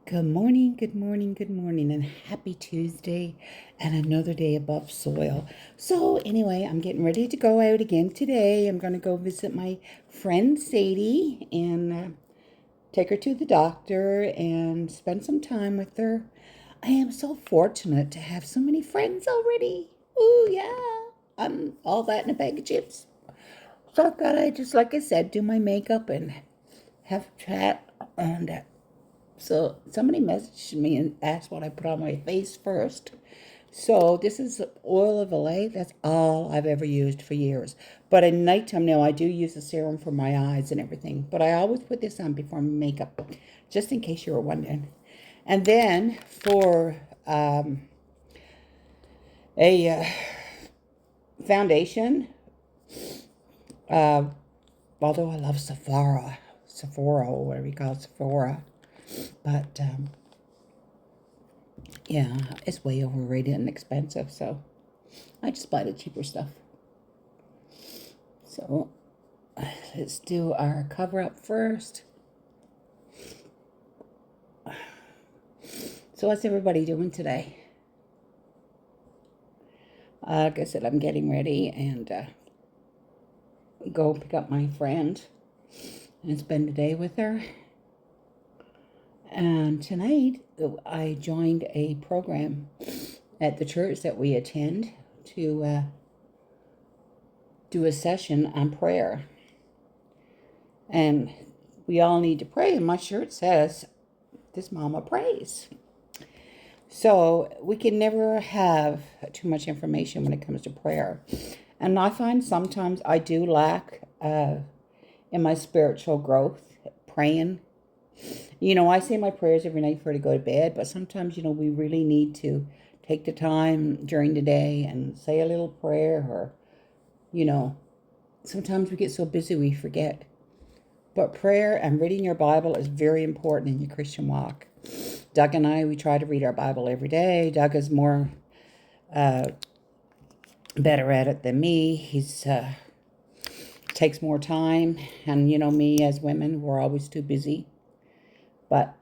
Good morning, good morning, good morning, and happy Tuesday and another day above soil. So, anyway, I'm getting ready to go out again today. I'm going to go visit my friend Sadie and take her to the doctor and spend some time with her. I am so fortunate to have so many friends already. Ooh, yeah. I'm all that in a bag of chips. So, I've got to, just like I said, do my makeup and have a chat and so somebody messaged me and asked what I put on my face first. So this is oil of Olay. That's all I've ever used for years. But at nighttime now, I do use a serum for my eyes and everything. But I always put this on before makeup, just in case you were wondering. And then for a foundation, uh, although I love Sephora, or whatever you call it, Sephora, but yeah, it's way overrated and expensive, so I just buy the cheaper stuff. So let's do our cover up first. So what's everybody doing today? Like I said, I'm getting ready and go pick up my friend and spend the day with her. And tonight I joined a program at the church that we attend to do a session on prayer. And we all need to pray. And my shirt says, "This mama prays." So we can never have too much information when it comes to prayer. And I find sometimes I do lack in my spiritual growth, praying. I say my prayers every night before I go to bed, but sometimes, we really need to take the time during the day and say a little prayer or, sometimes we get so busy we forget. But prayer and reading your Bible is very important in your Christian walk. Doug and I, we try to read our Bible every day. Doug is more better at it than me. He's takes more time, and me as women, we're always too busy. But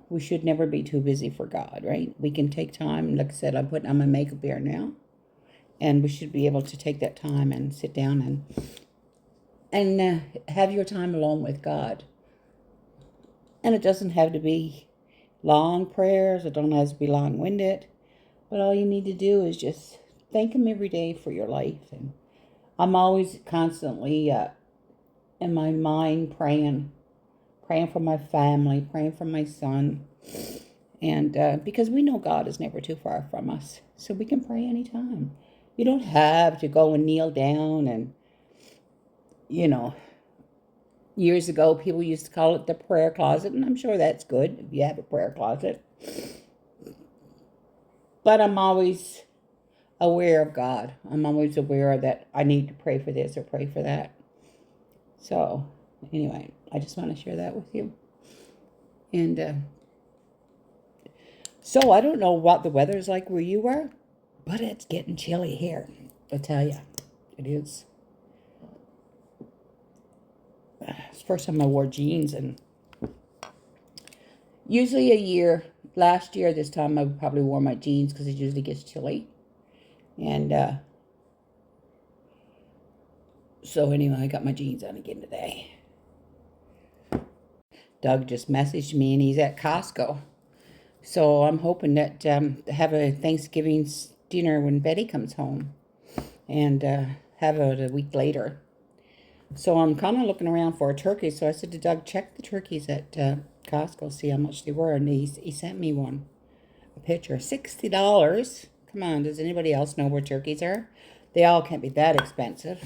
we should never be too busy for God, right? We can take time. Like I said, I'm putting on my makeup here now, and we should be able to take that time and sit down and have your time alone with God. And it doesn't have to be long prayers. It don't have to be long-winded. But all you need to do is just thank Him every day for your life. And I'm always constantly in my mind praying for my family, praying for my son. And because we know God is never too far from us. So we can pray anytime. You don't have to go and kneel down and, years ago people used to call it the prayer closet. And I'm sure that's good if you have a prayer closet. But I'm always aware of God. I'm always aware that I need to pray for this or pray for that. So, anyway, I just want to share that with you. And so I don't know what the weather's like where you are, but it's getting chilly here. I tell you, it is. It's the first time I wore jeans, and usually a year. Last year, this time I probably wore my jeans because it usually gets chilly. And so anyway, I got my jeans on again today. Doug just messaged me, and he's at Costco. So I'm hoping that have a Thanksgiving dinner when Betty comes home, and have it a week later. So I'm kind of looking around for a turkey. So I said to Doug, check the turkeys at Costco, see how much they were. And he sent me a picture. $60. Come on, does anybody else know where turkeys are? They all can't be that expensive.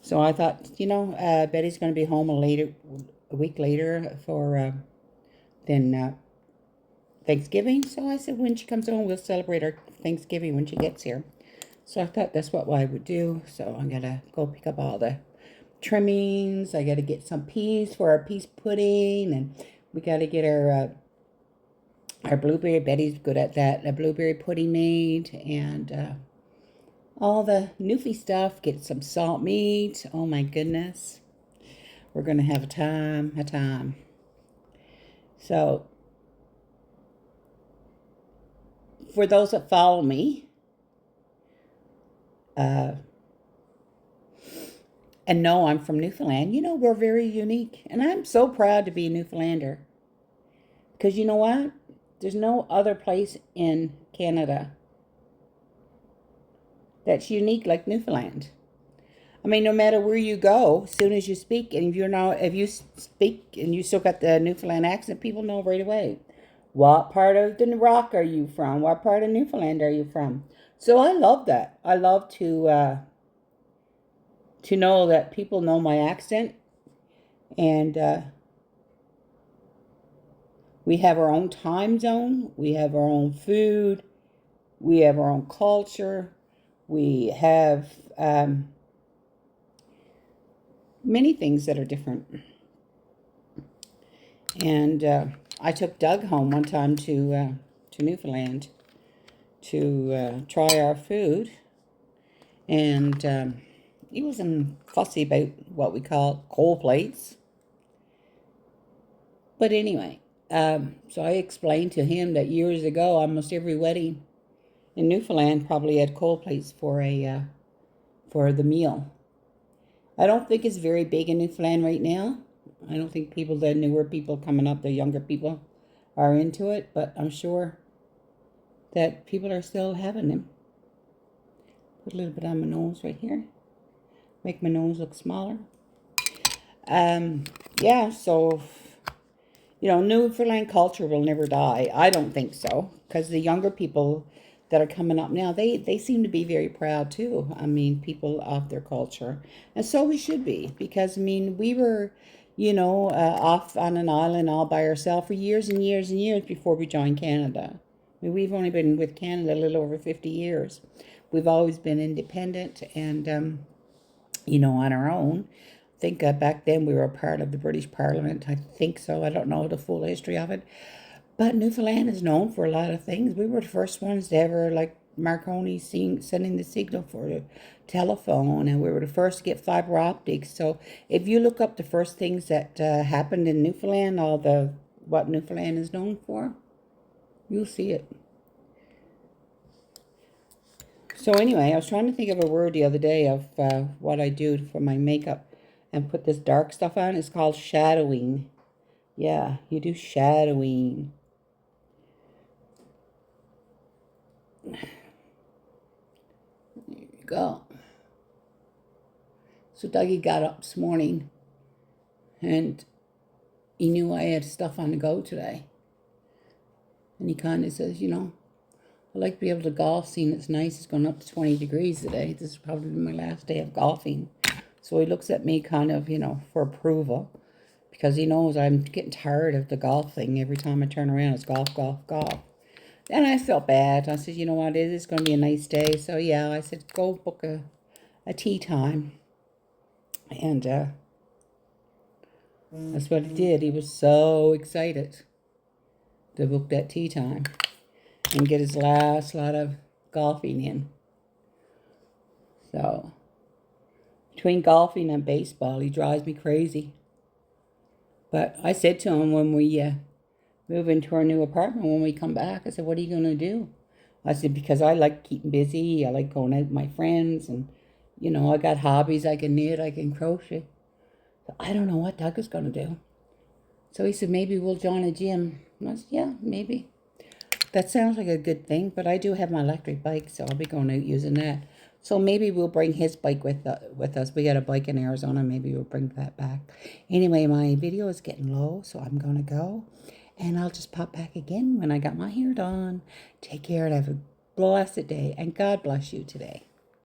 So I thought, Betty's going to be home a week later for then Thanksgiving. So I said, when she comes home, we'll celebrate our Thanksgiving when she gets here. So I thought that's what I would do. So I'm going to go pick up all the trimmings. I got to get some peas for our peas pudding, and we got to get our blueberry. Betty's good at that. A blueberry pudding made, and all the newfie stuff. Get some salt meat. Oh my goodness, we're gonna have a time. So for those that follow me, uh, and know I'm from Newfoundland, we're very unique. And I'm so proud to be a Newfoundlander. Because you know what? There's no other place in Canada that's unique like Newfoundland. I mean, no matter where you go, as soon as you speak, and if you speak and you still got the Newfoundland accent, people know right away. What part of the rock are you from? What part of Newfoundland are you from? So I love that. I love to know that people know my accent, and we have our own time zone. We have our own food. We have our own culture. We have many things that are different. And I took Doug home one time to Newfoundland to try our food, and he wasn't fussy about what we call cold plates. But anyway, so I explained to him that years ago, almost every wedding in Newfoundland probably had cold plates for the meal. I don't think it's very big in Newfoundland right now. I don't think the newer people coming up, the younger people, are into it, but I'm sure that people are still having them. Put a little bit on my nose right here. Make my nose look smaller. Yeah, so, Newfoundland culture will never die. I don't think so, because the younger people that are coming up now, they seem to be very proud too. I mean, people of their culture. And so we should be, because, we were, off on an island all by ourselves for years and years and years before we joined Canada. We've only been with Canada a little over 50 years. We've always been independent and, on our own. I think back then we were a part of the British Parliament. I think so. I don't know the full history of it. But Newfoundland is known for a lot of things. We were the first ones to ever, like Marconi sending the signal for the telephone, and we were the first to get fiber optics. So if you look up the first things that happened in Newfoundland, what Newfoundland is known for, you'll see it. So anyway, I was trying to think of a word the other day of what I do for my makeup and put this dark stuff on. It's called shadowing. Yeah, you do shadowing. There you go. So Dougie got up this morning and he knew I had stuff on the go today. And he kind of says, I like to be able to golf, seeing it's nice. It's going up to 20 degrees today. This is probably my last day of golfing. So he looks at me kind of, for approval, because he knows I'm getting tired of the golf thing. Every time I turn around, it's golf, golf, golf. And I felt bad. I said, you know what, it is going to be a nice day. So yeah, I said, go book a tea time. And that's what he did. He was so excited to book that tea time and get his last lot of golfing in. So, between golfing and baseball, he drives me crazy. But I said to him when we move into our new apartment, when we come back, I said, what are you going to do? I said, because I like keeping busy. I like going out with my friends. And, I got hobbies. I can knit. I can crochet. So I don't know what Doug is going to do. So he said, maybe we'll join a gym. And I said, yeah, maybe. That sounds like a good thing, but I do have my electric bike, so I'll be going out using that. So maybe we'll bring his bike with us. We got a bike in Arizona. Maybe we'll bring that back. Anyway, my video is getting low, so I'm going to go. And I'll just pop back again when I got my hair done. Take care and have a blessed day. And God bless you today.